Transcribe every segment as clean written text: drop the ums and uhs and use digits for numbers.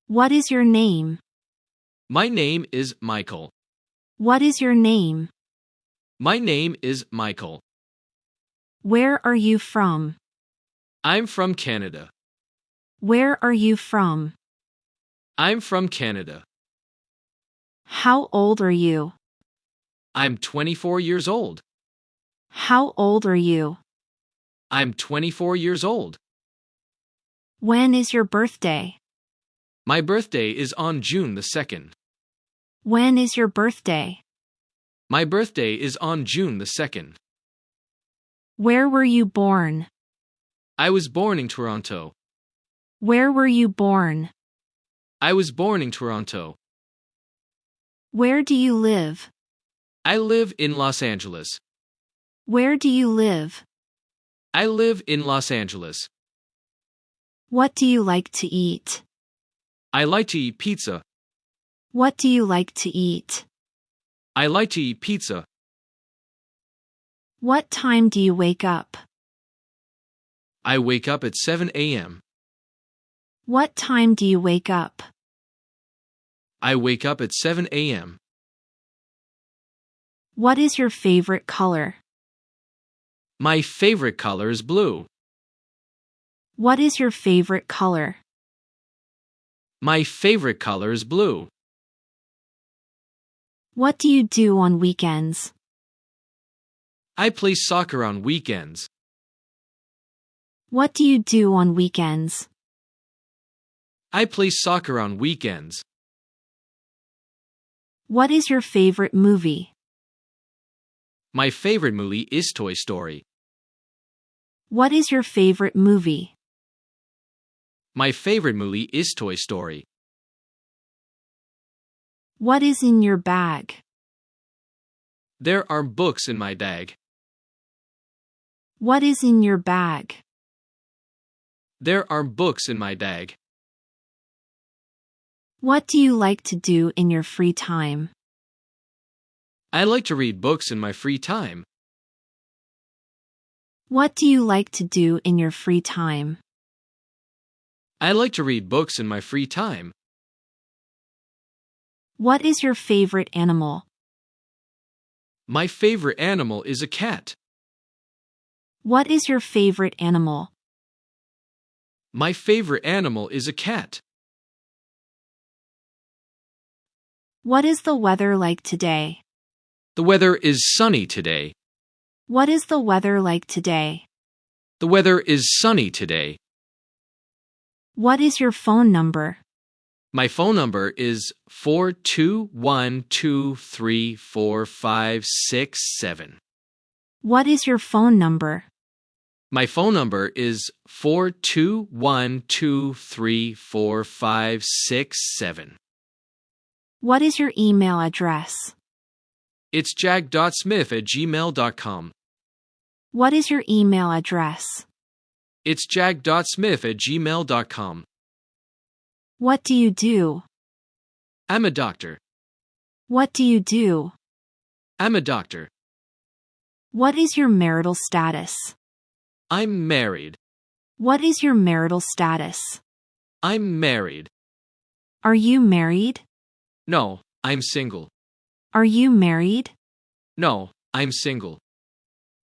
What is your name? My name is Michael. What is your name? My name is Michael. Where are you from? I'm from Canada. Where are you from? I'm from Canada. How old are you? I'm 24 years old. How old are you? I'm 24 years old. When is your birthday? My birthday is on June the 2nd. When is your birthday? My birthday is on June the 2nd. Where were you born? I was born in Toronto. Where were you born? I was born in Toronto. Where do you live? I live in Los Angeles. Where do you live? I live in Los Angeles. What do you like to eat? I like to eat pizza. What do you like to eat? I like to eat pizza. What time do you wake up? I wake up at 7 a.m. What time do you wake up? I wake up at 7 a.m. What is your favorite color? My favorite color is blue. What is your favorite color? My favorite color is blue. What do you do on weekends? I play soccer on weekends. What do you do on weekends? I play soccer on weekends. What is your favorite movie? My favorite movie is Toy Story. What is your favorite movie? My favorite movie is Toy Story. What is in your bag? There are books in my bag. What is in your bag? There are books in my bag. What do you like to do in your free time? I like to read books in my free time. What do you like to do in your free time? I like to read books in my free time. What is your favorite animal? My favorite animal is a cat. What is your favorite animal? My favorite animal is a cat. What is the weather like today? The weather is sunny today. What is the weather like today? The weather is sunny today. What is your phone number? My phone number is 421234567. What is your phone number? My phone number is 421234567. What is your email address? It's jag.smith@gmail.com. What is your email address? It's jag.smith@gmail.com. What do you do? I'm a doctor. What do you do? I'm a doctor. What is your marital status? I'm married. What is your marital status? I'm married. Are you married? No, I'm single. Are you married? No, I'm single.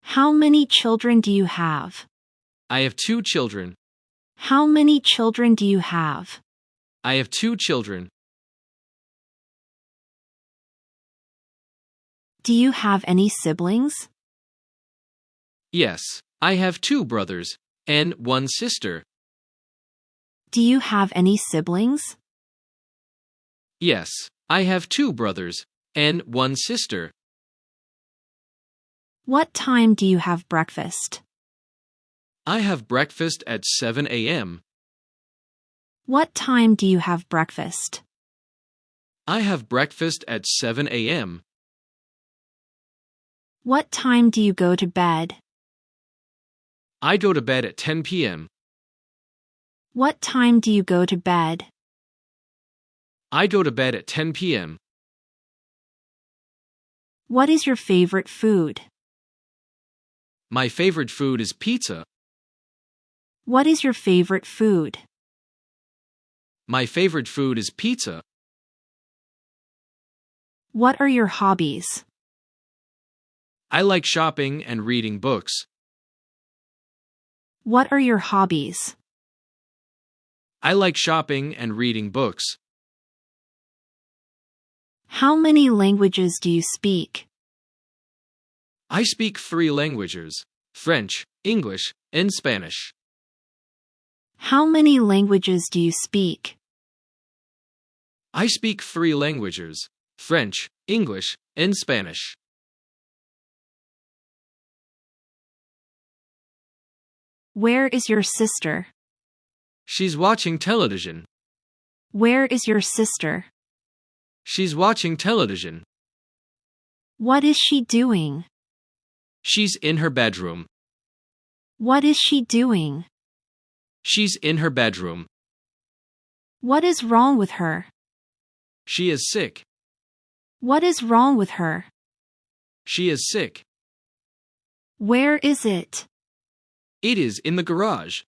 How many children do you have? I have 2 children. How many children do you have? I have 2 children. Do you have any siblings? Yes, I have 2 brothers and 1 sister. Do you have any siblings? Yes, I have 2 brothers and 1 sister. What time do you have breakfast? I have breakfast at 7 a.m. What time do you have breakfast? I have breakfast at 7 a.m. What time do you go to bed? I go to bed at 10 p.m. What time do you go to bed? I go to bed at 10 p.m. What is your favorite food? My favorite food is pizza. What is your favorite food? My favorite food is pizza. What are your hobbies? I like shopping and reading books. What are your hobbies? I like shopping and reading books. How many languages do you speak? I speak 3 languages: French, English, and Spanish. How many languages do you speak? I speak 3 languages: French, English, and Spanish. Where is your sister? She's watching television. Where is your sister? She's watching television. What is she doing? She's in her bedroom. What is she doing? She's in her bedroom. What is wrong with her? She is sick. What is wrong with her? She is sick. Where is it? It is in the garage.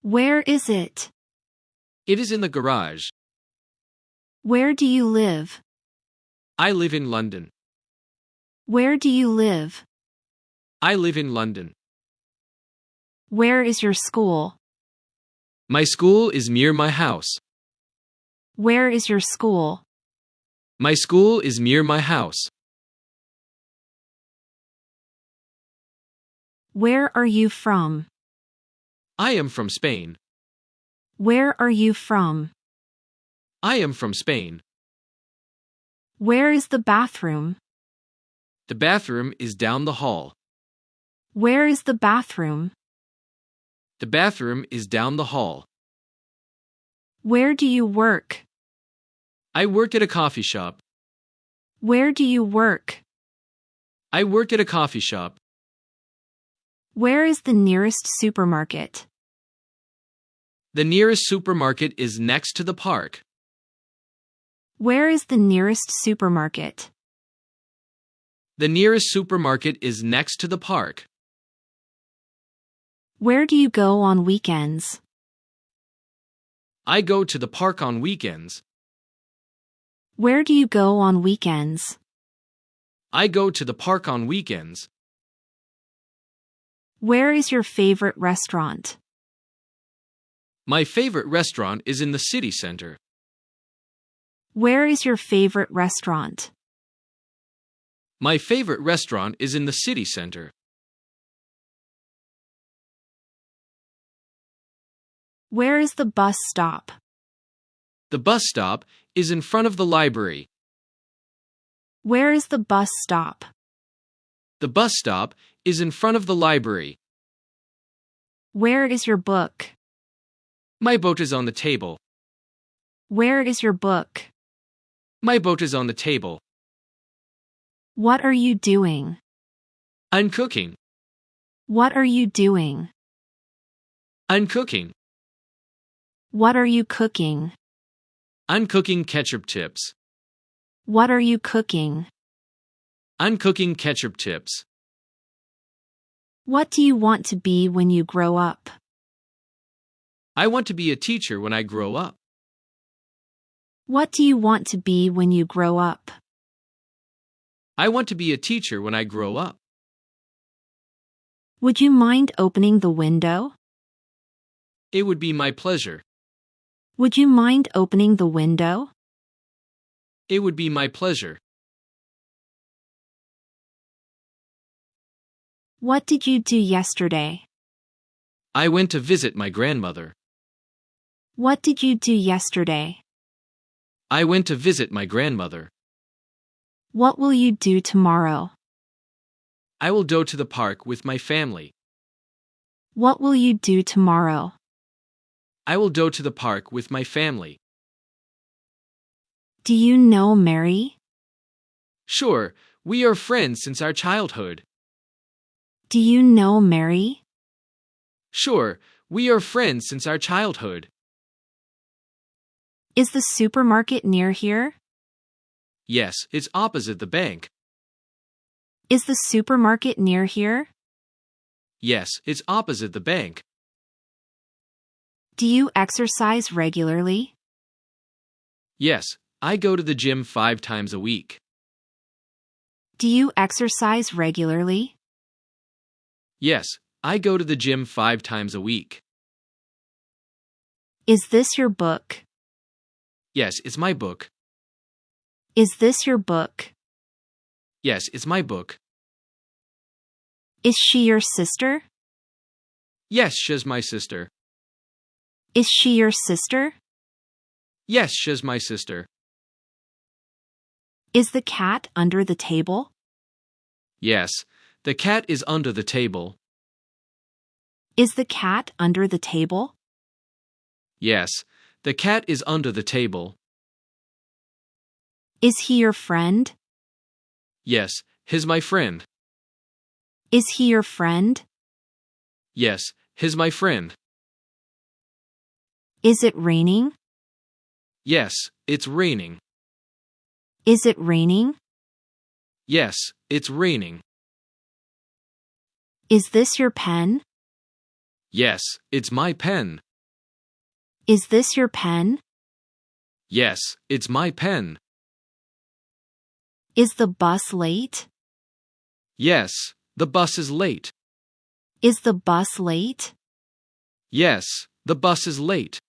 Where is it? It is in the garage. Where do you live? I live in London. Where do you live? I live in London. Where is your school? My school is near my house. Where is your school? My school is near my house. Where are you from? I am from Spain. Where are you from? I am from Spain. Where is the bathroom? The bathroom is down the hall. Where is the bathroom? The bathroom is down the hall. Where do you work? I work at a coffee shop. Where do you work? I work at a coffee shop. Where is the nearest supermarket? The nearest supermarket is next to the park. Where is the nearest supermarket? The nearest supermarket is next to the park. Where do you go on weekends? I go to the park on weekends. Where do you go on weekends? I go to the park on weekends. Where is your favorite restaurant? My favorite restaurant is in the city center. Where is your favorite restaurant? My favorite restaurant is in the city center. Where is the bus stop? The bus stop is in front of the library. Where is the bus stop? The bus stop is in front of the library. Where is your book? My boat is on the table. Where is your book? My boat is on the table. What are you doing? I'm cooking. What are you doing? I'm cooking. What are you cooking? I'm cooking ketchup chips. What are you cooking? I'm cooking ketchup chips. What do you want to be when you grow up? I want to be a teacher when I grow up. What do you want to be when you grow up? I want to be a teacher when I grow up. Would you mind opening the window? It would be my pleasure. Would you mind opening the window? It would be my pleasure. What did you do yesterday? I went to visit my grandmother. What did you do yesterday? I went to visit my grandmother. What will you do tomorrow? I will go to the park with my family. What will you do tomorrow? I will go to the park with my family. Do you know Mary? Sure, we are friends since our childhood. Do you know Mary? Sure, we are friends since our childhood. Is the supermarket near here? Yes, it's opposite the bank. Is the supermarket near here? Yes, it's opposite the bank. Do you exercise regularly? Yes, I go to the gym 5 times a week. Do you exercise regularly? Yes, I go to the gym 5 times a week. Is this your book? Yes, it's my book. Is this your book? Yes, it's my book. Is she your sister? Yes, she's my sister. Is she your sister? Yes, she's my sister. Is the cat under the table? Yes, the cat is under the table. Is the cat under the table? Yes, the cat is under the table. Is he your friend? Yes, he's my friend. Is he your friend? Yes, he's my friend. Is it raining? Yes, it's raining. Is it raining? Yes, it's raining. Is this your pen? Yes, it's my pen. Is this your pen? Yes, it's my pen. Is the bus late? Yes, the bus is late. Is the bus late? Yes, the bus is late.